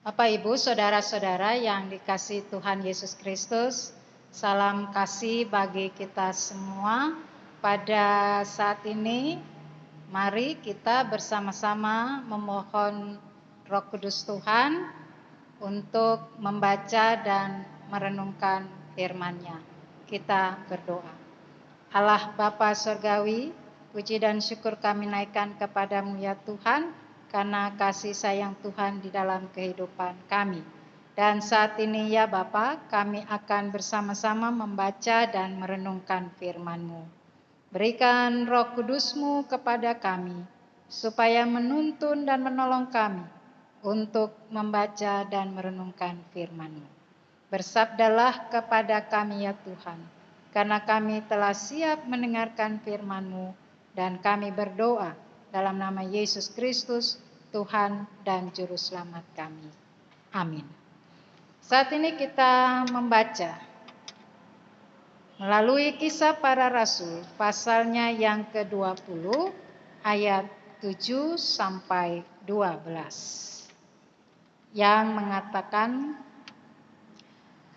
Bapak, Ibu, saudara-saudara yang dikasihi Tuhan Yesus Kristus, salam kasih bagi kita semua. Pada saat ini, mari kita bersama-sama memohon Roh Kudus Tuhan untuk membaca dan merenungkan firman-Nya. Kita berdoa. Allah Bapa Surgawi, puji dan syukur kami naikkan kepadamu ya Tuhan, karena kasih sayang Tuhan di dalam kehidupan kami. Dan saat ini ya Bapa, kami akan bersama-sama membaca dan merenungkan firman-Mu. Berikan Roh Kudus-Mu kepada kami, supaya menuntun dan menolong kami untuk membaca dan merenungkan firman-Mu. Bersabdalah kepada kami ya Tuhan, karena kami telah siap mendengarkan firman-Mu, dan kami berdoa dalam nama Yesus Kristus, Tuhan dan Juru Selamat kami. Amin. Saat ini kita membaca melalui Kisah Para Rasul, pasalnya yang ke-20, ayat 7 sampai 12. Yang mengatakan,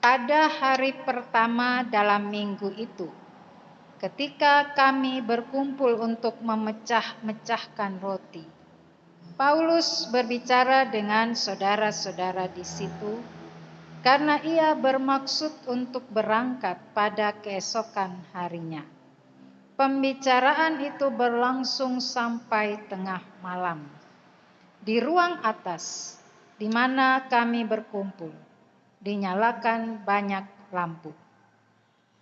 pada hari pertama dalam minggu itu, ketika kami berkumpul untuk memecah-mecahkan roti, Paulus berbicara dengan saudara-saudara di situ karena ia bermaksud untuk berangkat pada keesokan harinya. Pembicaraan itu berlangsung sampai tengah malam. Di ruang atas, di mana kami berkumpul, dinyalakan banyak lampu.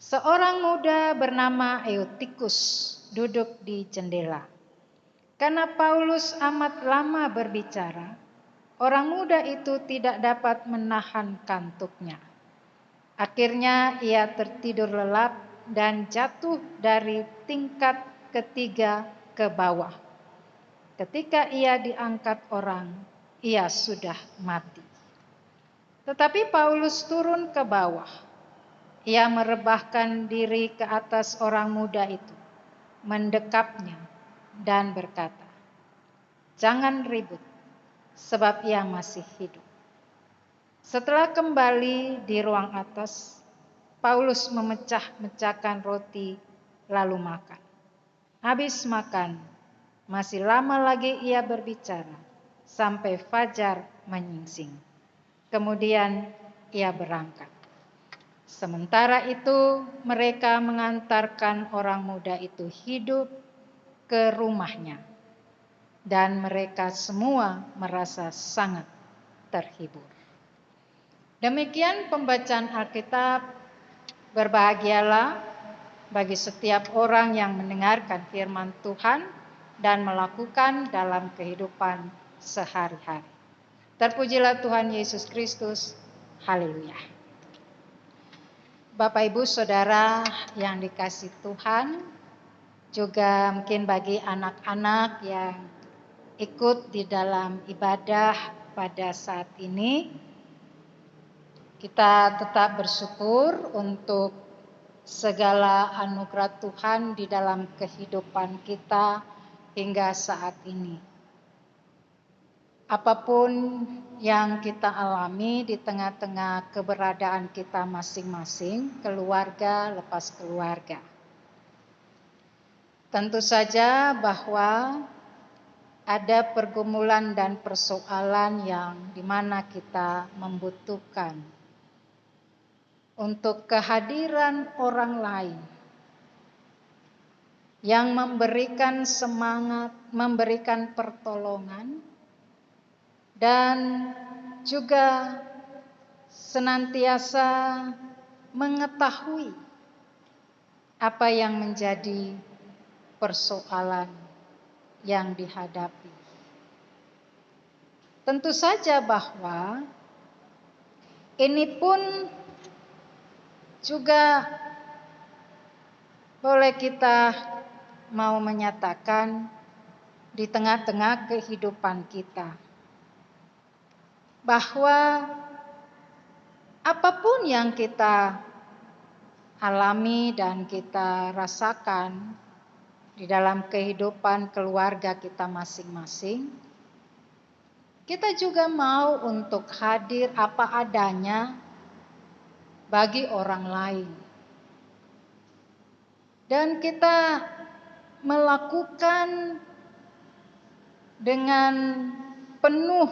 Seorang muda bernama Eutikus duduk di jendela. Karena Paulus amat lama berbicara, orang muda itu tidak dapat menahan kantuknya. Akhirnya ia tertidur lelap dan jatuh dari tingkat ketiga ke bawah. Ketika ia diangkat orang, ia sudah mati. Tetapi Paulus turun ke bawah. Ia merebahkan diri ke atas orang muda itu, mendekapnya dan berkata, "Jangan ribut, sebab ia masih hidup." Setelah kembali di ruang atas, Paulus memecah-mecahkan roti lalu makan. Habis makan, masih lama lagi ia berbicara sampai fajar menyingsing. Kemudian ia berangkat. Sementara itu mereka mengantarkan orang muda itu hidup ke rumahnya, dan mereka semua merasa sangat terhibur. Demikian pembacaan Alkitab. Berbahagialah bagi setiap orang yang mendengarkan firman Tuhan dan melakukan dalam kehidupan sehari-hari. Terpujilah Tuhan Yesus Kristus. Haleluya. Bapak, Ibu, Saudara yang dikasihi Tuhan, juga mungkin bagi anak-anak yang ikut di dalam ibadah pada saat ini, kita tetap bersyukur untuk segala anugerah Tuhan di dalam kehidupan kita hingga saat ini. Apapun yang kita alami di tengah-tengah keberadaan kita masing-masing, keluarga lepas keluarga. Tentu saja bahwa ada pergumulan dan persoalan yang dimana kita membutuhkan untuk kehadiran orang lain yang memberikan semangat, memberikan pertolongan, dan juga senantiasa mengetahui apa yang menjadi persoalan yang dihadapi. Tentu saja bahwa ini pun juga boleh kita mau menyatakan di tengah-tengah kehidupan kita, bahwa apapun yang kita alami dan kita rasakan di dalam kehidupan keluarga kita masing-masing, kita juga mau untuk hadir apa adanya bagi orang lain. Dan kita melakukan dengan penuh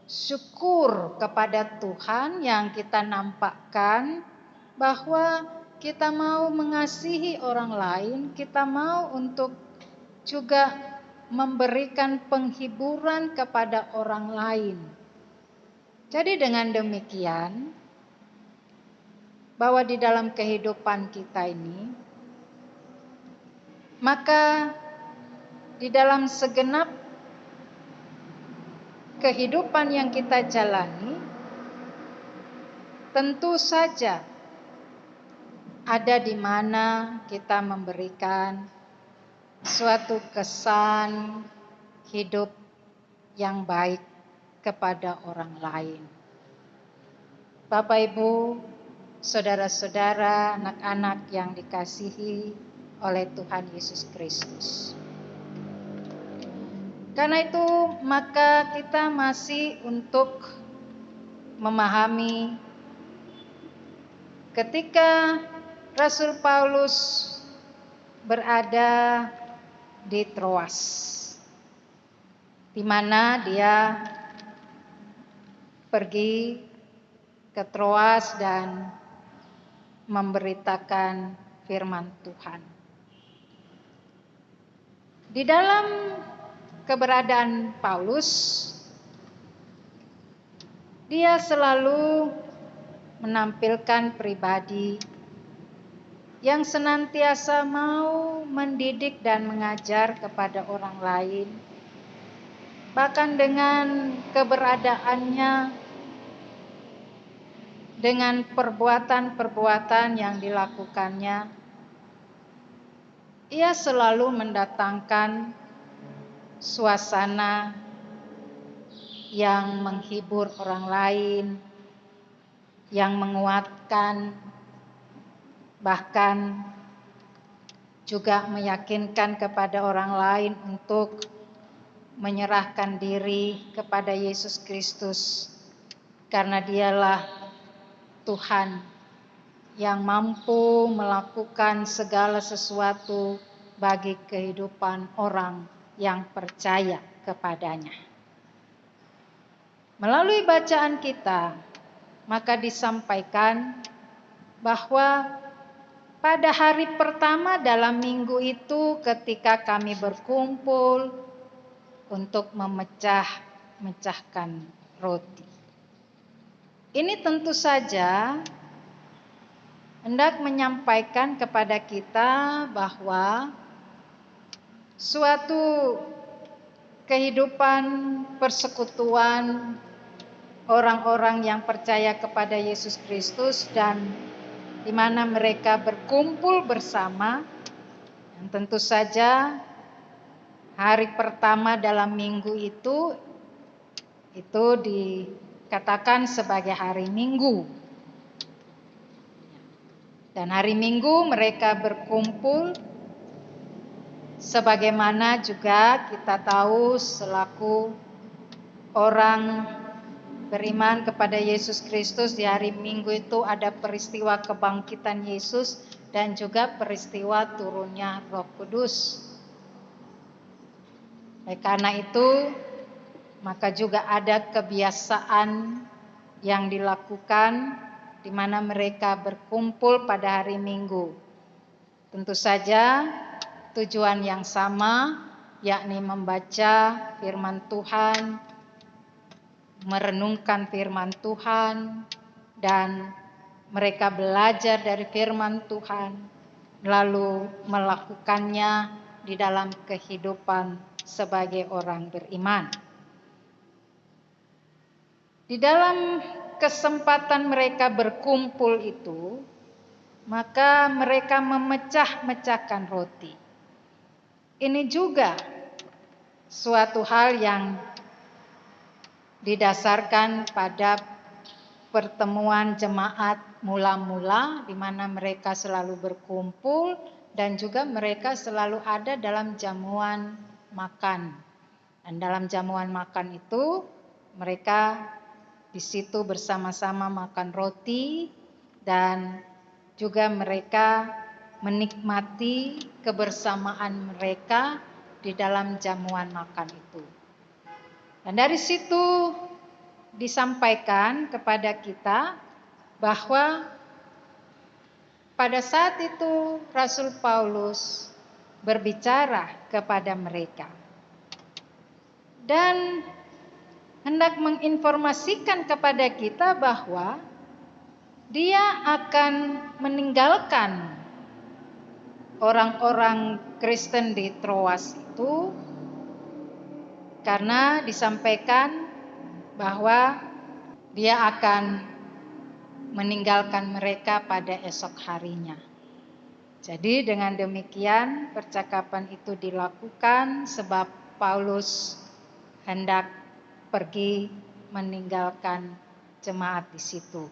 syukur kepada Tuhan yang kita nampakkan bahwa kita mau mengasihi orang lain, kita mau untuk juga memberikan penghiburan kepada orang lain. Jadi dengan demikian, bahwa di dalam kehidupan kita ini, maka di dalam segenap kehidupan yang kita jalani, tentu saja ada di mana kita memberikan suatu kesan hidup yang baik kepada orang lain. Bapak Ibu, saudara-saudara, anak-anak yang dikasihi oleh Tuhan Yesus Kristus. Karena itu, maka kita masih untuk memahami ketika Rasul Paulus berada di Troas, di mana dia pergi ke Troas dan memberitakan firman Tuhan. Di dalam keberadaan Paulus, dia selalu menampilkan pribadi yang senantiasa mau mendidik dan mengajar kepada orang lain. Bahkan dengan keberadaannya, dengan perbuatan-perbuatan yang dilakukannya, ia selalu mendatangkan suasana yang menghibur orang lain, yang menguatkan, bahkan juga meyakinkan kepada orang lain untuk menyerahkan diri kepada Yesus Kristus, karena dialah Tuhan yang mampu melakukan segala sesuatu bagi kehidupan orang yang percaya kepadanya. Melalui bacaan kita, maka disampaikan bahwa pada hari pertama dalam minggu itu, ketika kami berkumpul untuk memecahkan roti. Ini tentu saja hendak menyampaikan kepada kita bahwa suatu kehidupan persekutuan orang-orang yang percaya kepada Yesus Kristus dan di mana mereka berkumpul bersama, dan tentu saja hari pertama dalam minggu itu dikatakan sebagai hari Minggu. Dan hari Minggu mereka berkumpul sebagaimana juga kita tahu selaku orang beriman kepada Yesus Kristus, di hari Minggu itu ada peristiwa kebangkitan Yesus dan juga peristiwa turunnya Roh Kudus. Oleh karena itu, maka juga ada kebiasaan yang dilakukan di mana mereka berkumpul pada hari Minggu. Tentu saja tujuan yang sama, yakni membaca firman Tuhan, merenungkan firman Tuhan, dan mereka belajar dari firman Tuhan, lalu melakukannya di dalam kehidupan sebagai orang beriman. Di dalam kesempatan mereka berkumpul itu, maka mereka memecah-mecahkan roti. Ini juga suatu hal yang didasarkan pada pertemuan jemaat mula-mula, di mana mereka selalu berkumpul dan juga mereka selalu ada dalam jamuan makan. Dan dalam jamuan makan itu mereka di situ bersama-sama makan roti dan juga mereka menikmati kebersamaan mereka di dalam jamuan makan itu. Dan dari situ disampaikan kepada kita bahwa pada saat itu Rasul Paulus berbicara kepada mereka dan hendak menginformasikan kepada kita bahwa dia akan meninggalkan orang-orang Kristen di Troas itu karena disampaikan bahwa dia akan meninggalkan mereka pada esok harinya. Jadi dengan demikian percakapan itu dilakukan sebab Paulus hendak pergi meninggalkan jemaat di situ.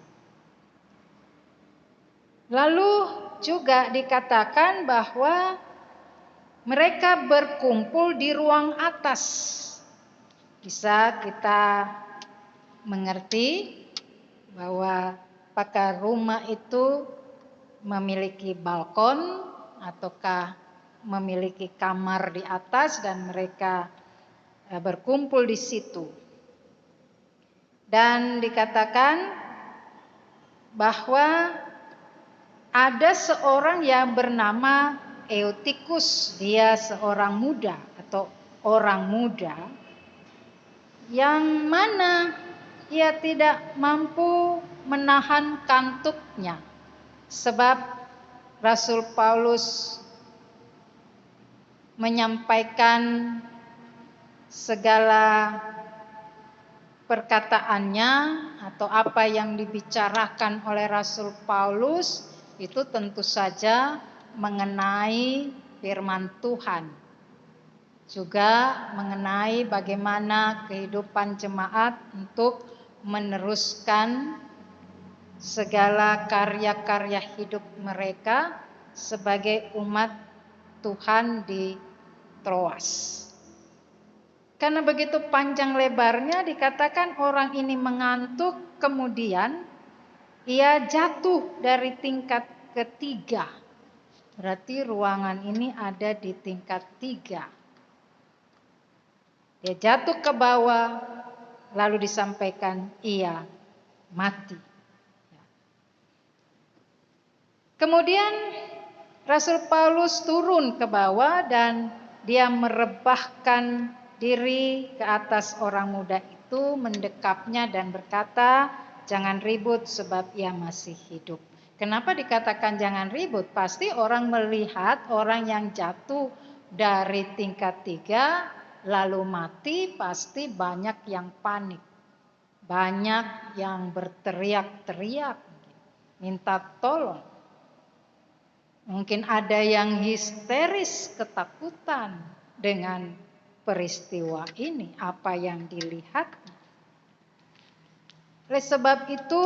Lalu juga dikatakan bahwa mereka berkumpul di ruang atas. Bisa kita mengerti bahwa apakah rumah itu memiliki balkon ataukah memiliki kamar di atas dan mereka berkumpul di situ. Dan dikatakan bahwa ada seorang yang bernama Eutikus, dia seorang muda atau orang muda yang mana ia tidak mampu menahan kantuknya sebab Rasul Paulus menyampaikan segala perkataannya atau apa yang dibicarakan oleh Rasul Paulus itu tentu saja mengenai firman Tuhan. Juga mengenai bagaimana kehidupan jemaat untuk meneruskan segala karya-karya hidup mereka sebagai umat Tuhan di Troas. Karena begitu panjang lebarnya dikatakan orang ini mengantuk, kemudian ia jatuh dari tingkat ketiga. Berarti ruangan ini ada di tingkat 3. Dia jatuh ke bawah, lalu disampaikan ia mati. Kemudian Rasul Paulus turun ke bawah dan dia merebahkan diri ke atas orang muda itu, mendekapnya dan berkata, "Jangan ribut sebab ia masih hidup." Kenapa dikatakan jangan ribut? Pasti orang melihat orang yang jatuh dari tingkat 3 lalu mati, pasti banyak yang panik. Banyak yang berteriak-teriak, minta tolong. Mungkin ada yang histeris, ketakutan dengan peristiwa ini, apa yang dilihat. Oleh sebab itu,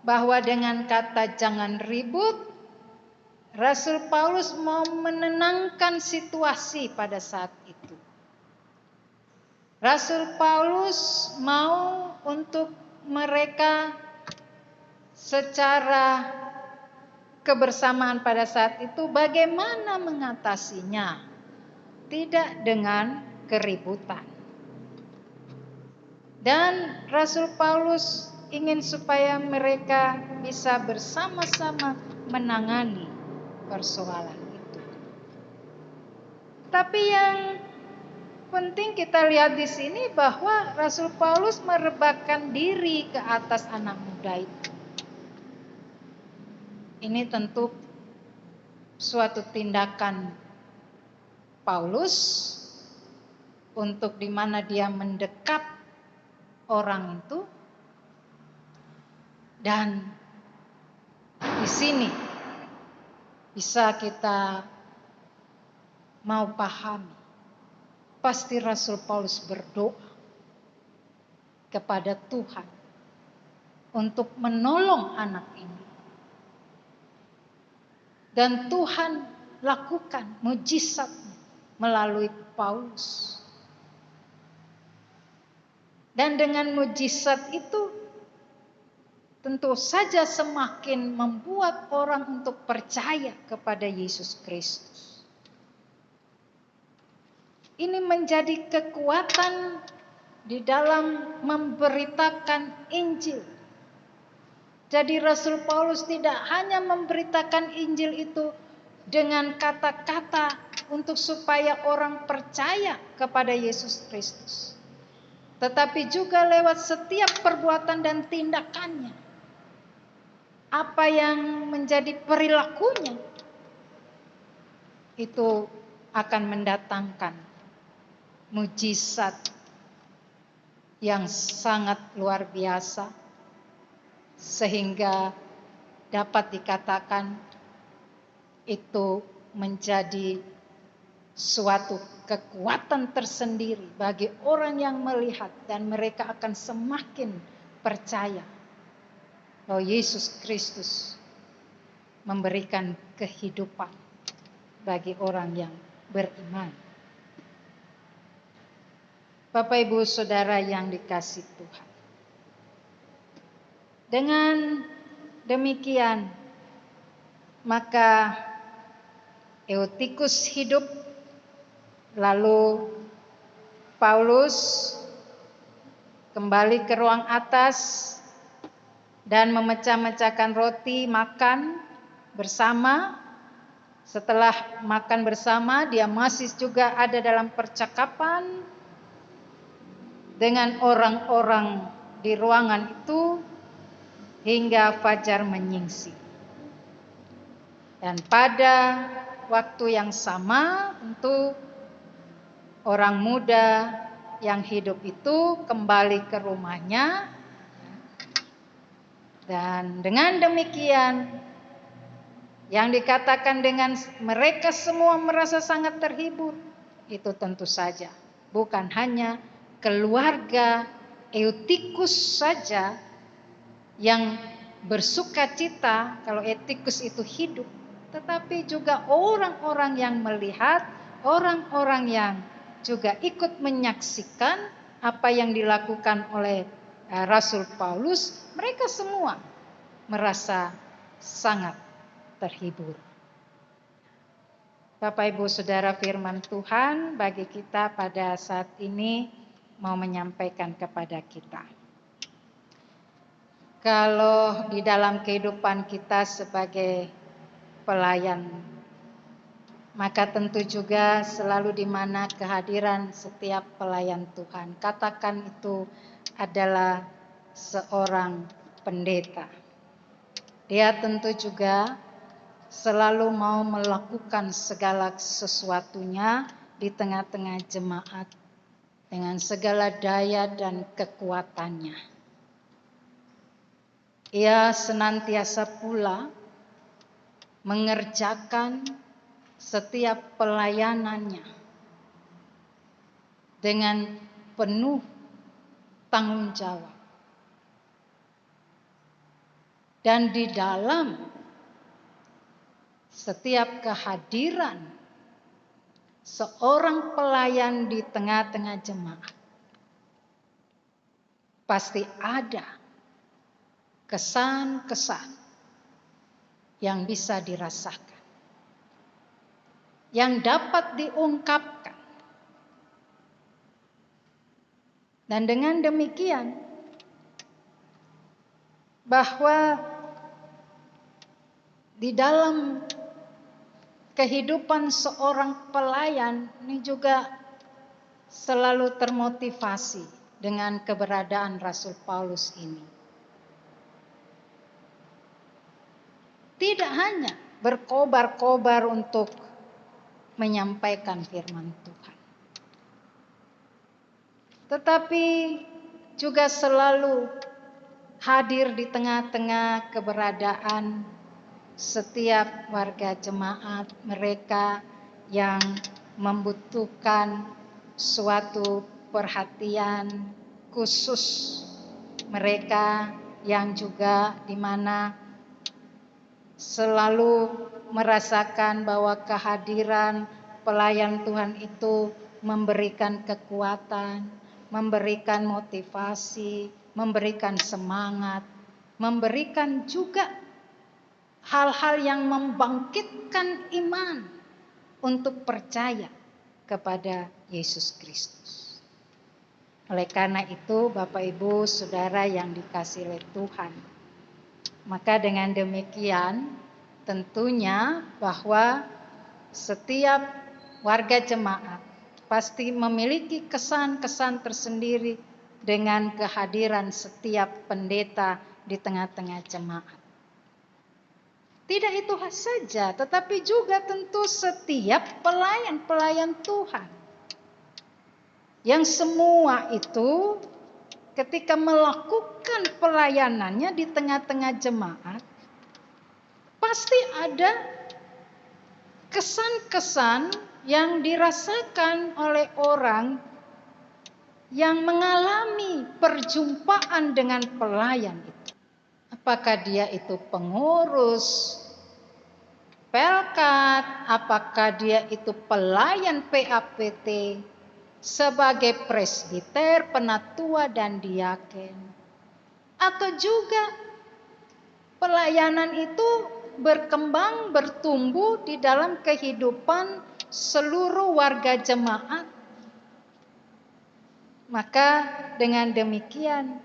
bahwa dengan kata jangan ribut, Rasul Paulus mau menenangkan situasi pada saat itu. Rasul Paulus mau untuk mereka secara kebersamaan pada saat itu bagaimana mengatasinya, tidak dengan keributan. Dan Rasul Paulus ingin supaya mereka bisa bersama-sama menangani persoalan itu. Tapi yang penting kita lihat di sini bahwa Rasul Paulus merebahkan diri ke atas anak muda itu. Ini tentu suatu tindakan Paulus untuk di mana dia mendekap orang itu. Dan di sini bisa kita mau pahami. Pasti Rasul Paulus berdoa kepada Tuhan untuk menolong anak ini. Dan Tuhan lakukan mujizat melalui Paulus. Dan dengan mujizat itu tentu saja semakin membuat orang untuk percaya kepada Yesus Kristus. Ini menjadi kekuatan di dalam memberitakan Injil. Jadi Rasul Paulus tidak hanya memberitakan Injil itu dengan kata-kata untuk supaya orang percaya kepada Yesus Kristus, tetapi juga lewat setiap perbuatan dan tindakannya. Apa yang menjadi perilakunya itu akan mendatangkan mujizat yang sangat luar biasa, sehingga dapat dikatakan itu menjadi suatu kekuatan tersendiri bagi orang yang melihat, dan mereka akan semakin percaya bahwa Yesus Kristus memberikan kehidupan bagi orang yang beriman. Bapak Ibu Saudara yang dikasihi Tuhan, dengan demikian maka Eutikus hidup, lalu Paulus kembali ke ruang atas dan memecah-mecahkan roti, makan bersama. Setelah makan bersama, dia masih juga ada dalam percakapan dengan orang-orang di ruangan itu hingga fajar menyingsing. Dan pada waktu yang sama tentu orang muda yang hidup itu kembali ke rumahnya. Dan dengan demikian, yang dikatakan dengan mereka semua merasa sangat terhibur, itu tentu saja bukan hanya keluarga Eutikus saja yang bersuka cita kalau Eutikus itu hidup, tetapi juga orang-orang yang melihat, orang-orang yang juga ikut menyaksikan apa yang dilakukan oleh Rasul Paulus, mereka semua merasa sangat terhibur. Bapak Ibu Saudara, firman Tuhan bagi kita pada saat ini mau menyampaikan kepada kita. Kalau di dalam kehidupan kita sebagai pelayan, maka tentu juga selalu di mana kehadiran setiap pelayan Tuhan, katakan itu adalah seorang pendeta. Dia tentu juga selalu mau melakukan segala sesuatunya di tengah-tengah jemaat dengan segala daya dan kekuatannya. Ia senantiasa pula mengerjakan setiap pelayanannya dengan penuh tanggung jawab. Dan di dalam setiap kehadiran seorang pelayan di tengah-tengah jemaat, pasti ada kesan-kesan yang bisa dirasakan, yang dapat diungkapkan. Dan dengan demikian, bahwa di dalam kehidupan seorang pelayan ini juga selalu termotivasi dengan keberadaan Rasul Paulus ini. Tidak hanya berkobar-kobar untuk menyampaikan firman Tuhan, tetapi juga selalu hadir di tengah-tengah keberadaan setiap warga jemaat, mereka yang membutuhkan suatu perhatian khusus, mereka yang juga di mana selalu merasakan bahwa kehadiran pelayan Tuhan itu memberikan kekuatan, memberikan motivasi, memberikan semangat, memberikan juga hal-hal yang membangkitkan iman untuk percaya kepada Yesus Kristus. Oleh karena itu, Bapak Ibu Saudara yang dikasihi oleh Tuhan, maka dengan demikian tentunya bahwa setiap warga jemaat pasti memiliki kesan-kesan tersendiri dengan kehadiran setiap pendeta di tengah-tengah jemaat. Tidak itu saja, tetapi juga tentu setiap pelayan-pelayan Tuhan. Yang semua itu ketika melakukan pelayanannya di tengah-tengah jemaat, pasti ada kesan-kesan yang dirasakan oleh orang yang mengalami perjumpaan dengan pelayan itu. Apakah dia itu pengurus Pelkat, apakah dia itu pelayan PAPT, sebagai presbiter, penatua, dan diaken. Atau juga pelayanan itu berkembang, bertumbuh di dalam kehidupan seluruh warga jemaat. Maka dengan demikian,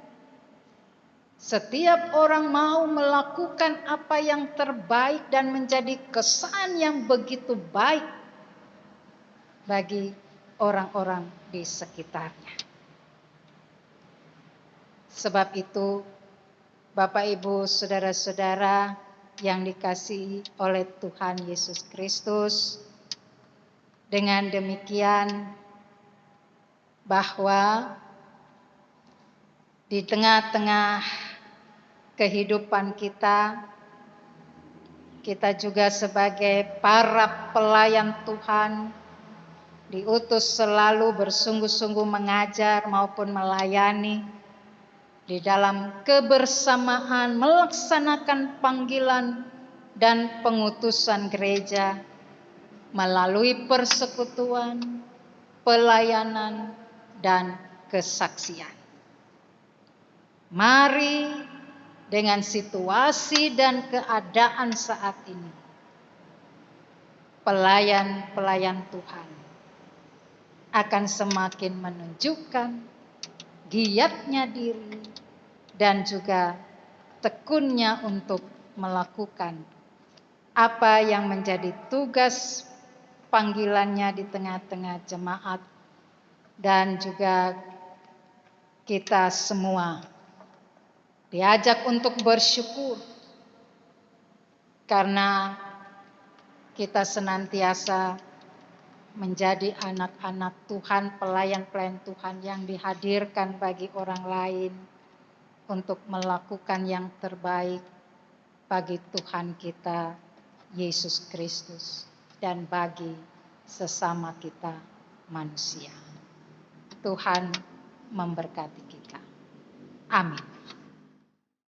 setiap orang mau melakukan apa yang terbaik dan menjadi kesan yang begitu baik bagi orang-orang di sekitarnya. Sebab itu, Bapak Ibu Saudara-saudara yang dikasihi oleh Tuhan Yesus Kristus, dengan demikian bahwa di tengah-tengah kehidupan kita juga sebagai para pelayan Tuhan diutus selalu bersungguh-sungguh mengajar maupun melayani di dalam kebersamaan melaksanakan panggilan dan pengutusan gereja melalui persekutuan, pelayanan, dan kesaksian. Mari dengan situasi dan keadaan saat ini, pelayan-pelayan Tuhan akan semakin menunjukkan giatnya diri dan juga tekunnya untuk melakukan apa yang menjadi tugas panggilannya di tengah-tengah jemaat, dan juga kita semua diajak untuk bersyukur karena kita senantiasa menjadi anak-anak Tuhan, pelayan-pelayan Tuhan yang dihadirkan bagi orang lain untuk melakukan yang terbaik bagi Tuhan kita Yesus Kristus dan bagi sesama kita manusia. Tuhan memberkati kita. Amin.